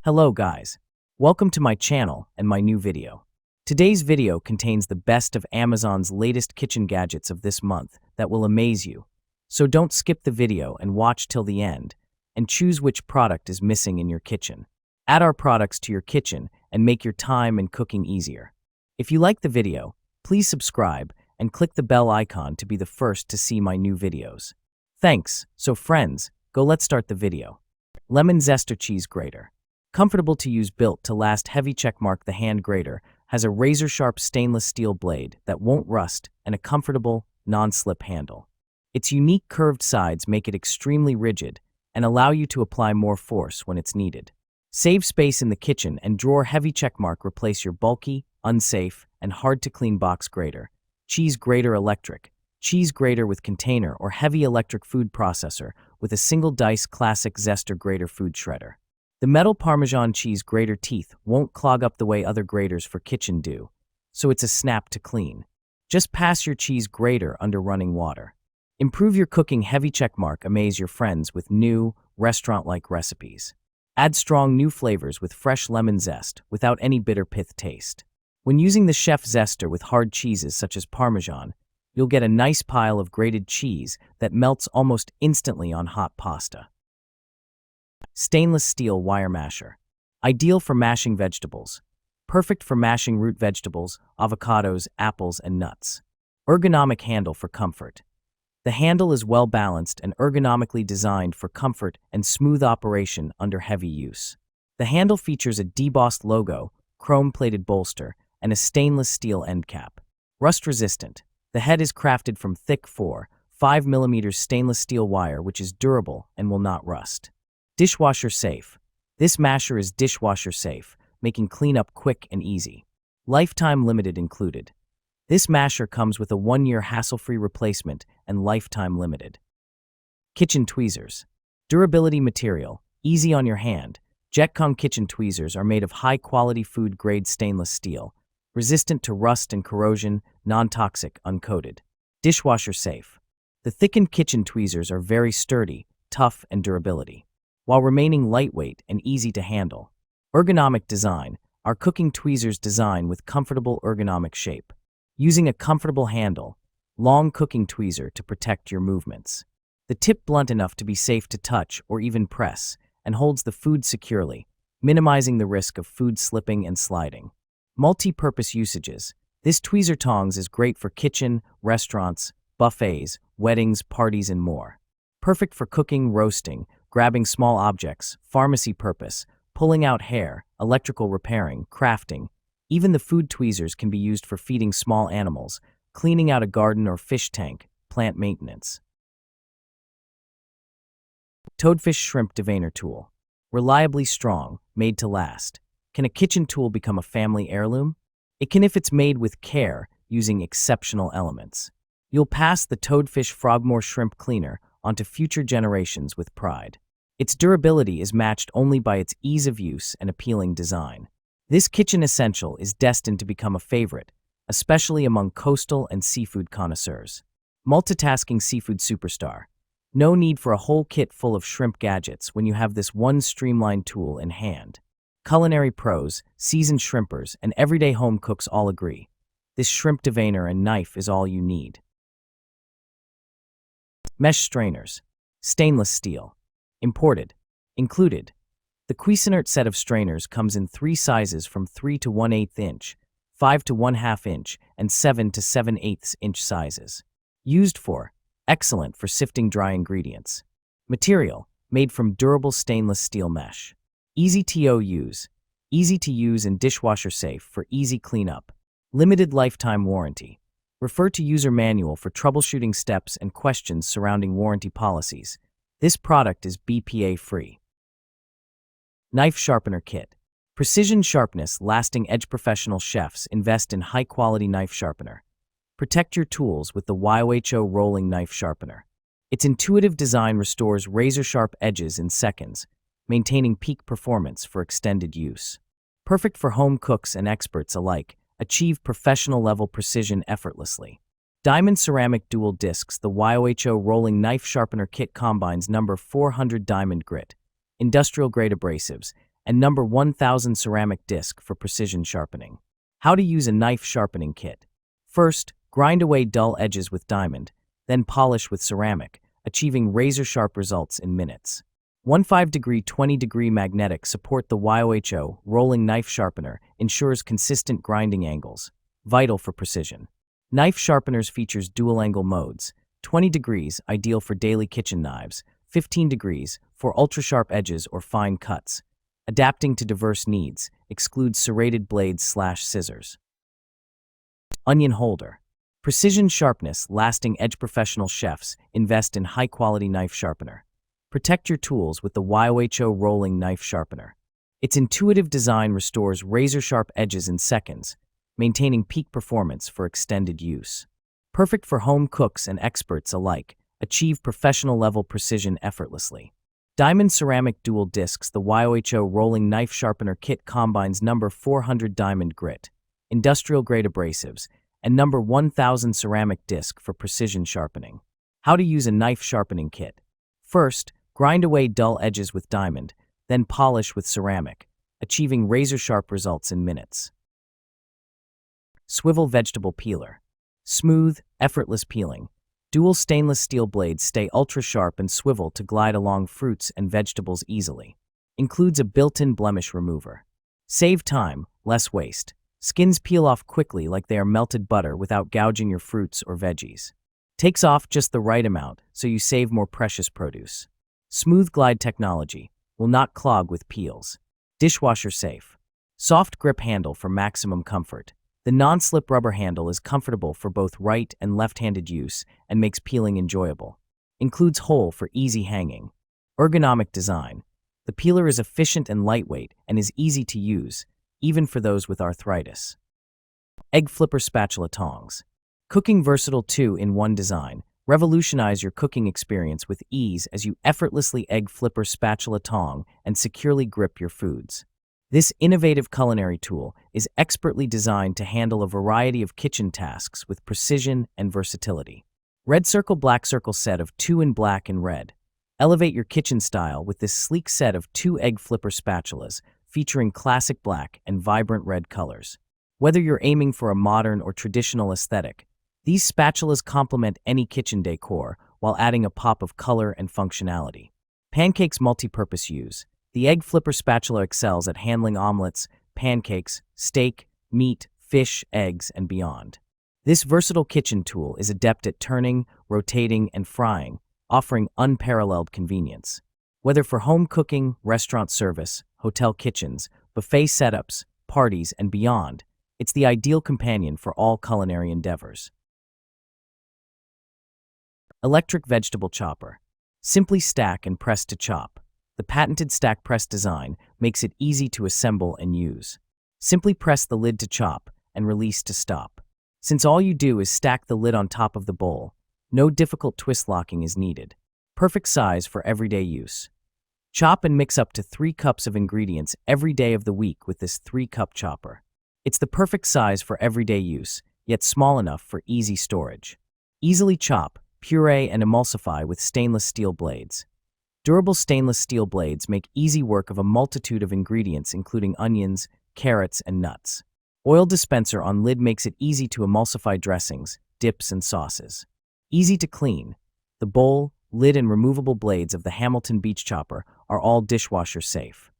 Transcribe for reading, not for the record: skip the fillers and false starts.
Hello guys. Welcome to my channel and my new video. Today's video contains the best of Amazon's latest kitchen gadgets of this month that will amaze you. So don't skip the video and watch till the end, and choose which product is missing in your kitchen. Add our products to your kitchen and make your time and cooking easier. If you like the video, please subscribe and click the bell icon to be the first to see my new videos. Thanks. So friends, let's start the video. Lemon Zester Cheese Grater. Comfortable to use, built to last, heavy checkmark. The hand grater has a razor-sharp stainless steel blade that won't rust and a comfortable, non-slip handle. Its unique curved sides make it extremely rigid and allow you to apply more force when it's needed. Save space in the kitchen and drawer. Heavy checkmark. Replace your bulky, unsafe, and hard-to-clean box grater. Cheese Grater Electric. Cheese grater with container or heavy electric food processor with a single dice. Classic Zester Grater Food Shredder. The metal Parmesan cheese grater teeth won't clog up the way other graters for kitchen do, so it's a snap to clean. Just pass your cheese grater under running water. Improve your cooking. Heavy checkmark. Amaze your friends with new, restaurant-like recipes. Add strong new flavors with fresh lemon zest without any bitter pith taste. When using the Chef Zester with hard cheeses such as Parmesan, you'll get a nice pile of grated cheese that melts almost instantly on hot pasta. Stainless steel wire masher. Ideal for mashing vegetables. Perfect for mashing root vegetables, avocados, apples, and nuts. Ergonomic handle for comfort. The handle is well balanced and ergonomically designed for comfort and smooth operation under heavy use. The handle features a debossed logo, chrome-plated bolster, and a stainless steel end cap. Rust resistant. The head is crafted from thick 4-5 mm stainless steel wire, which is durable and will not rust. Dishwasher safe. This masher is dishwasher safe, making cleanup quick and easy. Lifetime limited included. This masher comes with a 1-year hassle-free replacement and lifetime limited. Kitchen tweezers. Durability material, easy on your hand. Jetcom kitchen tweezers are made of high-quality food-grade stainless steel, resistant to rust and corrosion, non-toxic, uncoated. Dishwasher safe. The thickened kitchen tweezers are very sturdy, tough, and durability, while remaining lightweight and easy to handle. Ergonomic design. Our cooking tweezers design with comfortable ergonomic shape, using a comfortable handle, long cooking tweezer to protect your movements. The tip blunt enough to be safe to touch or even press, and holds the food securely, minimizing the risk of food slipping and sliding. Multi-purpose usages. This tweezer tongs is great for kitchen, restaurants, buffets, weddings, parties, and more. Perfect for cooking, roasting, grabbing small objects, pharmacy purpose, pulling out hair, electrical repairing, crafting. Even the food tweezers can be used for feeding small animals, cleaning out a garden or fish tank, plant maintenance. Toadfish Shrimp Deveiner Tool. Reliably strong, made to last. Can a kitchen tool become a family heirloom? It can if it's made with care, using exceptional elements. You'll pass the Toadfish Frogmore Shrimp Cleaner onto future generations with pride. Its durability is matched only by its ease of use and appealing design. This kitchen essential is destined to become a favorite, especially among coastal and seafood connoisseurs. Multitasking seafood superstar. No need for a whole kit full of shrimp gadgets when you have this one streamlined tool in hand. Culinary pros, seasoned shrimpers, and everyday home cooks all agree. This shrimp deveiner and knife is all you need. Mesh strainers. Stainless steel. Imported. Included. The Cuisinart set of strainers comes in 3 sizes from 3 to 1/8 inch, 5 to 1/2 inch, and 7 to 7/8 inch sizes. Used for. Excellent for sifting dry ingredients. Material. Made from durable stainless steel mesh. Easy to use. Easy to use and dishwasher safe for easy cleanup. Limited lifetime warranty. Refer to user manual for troubleshooting steps and questions surrounding warranty policies. This product is BPA-free. Knife Sharpener Kit. Precision sharpness, lasting edge. Professional chefs invest in high-quality knife sharpener. Protect your tools with the YOHO Rolling Knife Sharpener. Its intuitive design restores razor-sharp edges in seconds, maintaining peak performance for extended use. Perfect for home cooks and experts alike. Achieve professional-level precision effortlessly. Diamond ceramic dual discs. The YOHO Rolling Knife Sharpener Kit combines number 400 diamond grit, industrial-grade abrasives, and number 1000 ceramic disc for precision sharpening. How to use a knife sharpening kit. First, grind away dull edges with diamond, then polish with ceramic, achieving razor-sharp results in minutes. 15-degree 20-degree magnetic support. The YOHO rolling knife sharpener ensures consistent grinding angles, vital for precision. Knife sharpeners features dual-angle modes, 20 degrees ideal for daily kitchen knives, 15 degrees for ultra-sharp edges or fine cuts. Adapting to diverse needs, excludes serrated blades/scissors. Onion holder. Precision sharpness, lasting edge. Professional chefs invest in high-quality knife sharpener. Protect your tools with the YOHO rolling knife sharpener. Its intuitive design restores razor-sharp edges in seconds, maintaining peak performance for extended use. Perfect for home cooks and experts alike, achieve professional-level precision effortlessly. Diamond ceramic dual discs. The YOHO rolling knife sharpener kit combines number 400 diamond grit, industrial-grade abrasives, and number 1000 ceramic disc for precision sharpening. How to use a knife sharpening kit. First, grind away dull edges with diamond, then polish with ceramic, achieving razor-sharp results in minutes. Swivel vegetable peeler. Smooth, effortless peeling. Dual stainless steel blades stay ultra-sharp and swivel to glide along fruits and vegetables easily. Includes a built-in blemish remover. Save time, less waste. Skins peel off quickly like they are melted butter without gouging your fruits or veggies. Takes off just the right amount, so you save more precious produce. Smooth glide technology. Will not clog with peels. Dishwasher safe. Soft grip handle for maximum comfort. The non-slip rubber handle is comfortable for both right and left-handed use and makes peeling enjoyable. Includes hole for easy hanging. Ergonomic design. The peeler is efficient and lightweight and is easy to use, even for those with arthritis. Egg flipper spatula tongs. Cooking versatile 2-in-1 design. Revolutionize your cooking experience with ease as you effortlessly egg flipper spatula tong and securely grip your foods. This innovative culinary tool is expertly designed to handle a variety of kitchen tasks with precision and versatility. Red circle black circle set of 2 in black and red. Elevate your kitchen style with this sleek set of 2 egg flipper spatulas featuring classic black and vibrant red colors. Whether you're aiming for a modern or traditional aesthetic, these spatulas complement any kitchen decor while adding a pop of color and functionality. Pancakes multi-purpose use. The egg flipper spatula excels at handling omelets, pancakes, steak, meat, fish, eggs, and beyond. This versatile kitchen tool is adept at turning, rotating, and frying, offering unparalleled convenience. Whether for home cooking, restaurant service, hotel kitchens, buffet setups, parties, and beyond, it's the ideal companion for all culinary endeavors. Electric vegetable chopper. Simply stack and press to chop. The patented stack press design makes it easy to assemble and use. Simply press the lid to chop and release to stop. Since all you do is stack the lid on top of the bowl, no difficult twist locking is needed. Perfect size for everyday use. Chop and mix up to 3 cups of ingredients every day of the week with this 3-cup chopper. It's the perfect size for everyday use, yet small enough for easy storage. Easily chop, puree, and emulsify with stainless steel blades. Durable stainless steel blades make easy work of a multitude of ingredients including onions, carrots, and nuts. Oil dispenser on lid makes it easy to emulsify dressings, dips, and sauces. Easy to clean. The bowl, lid, and removable blades of the Hamilton Beach Chopper are all dishwasher safe.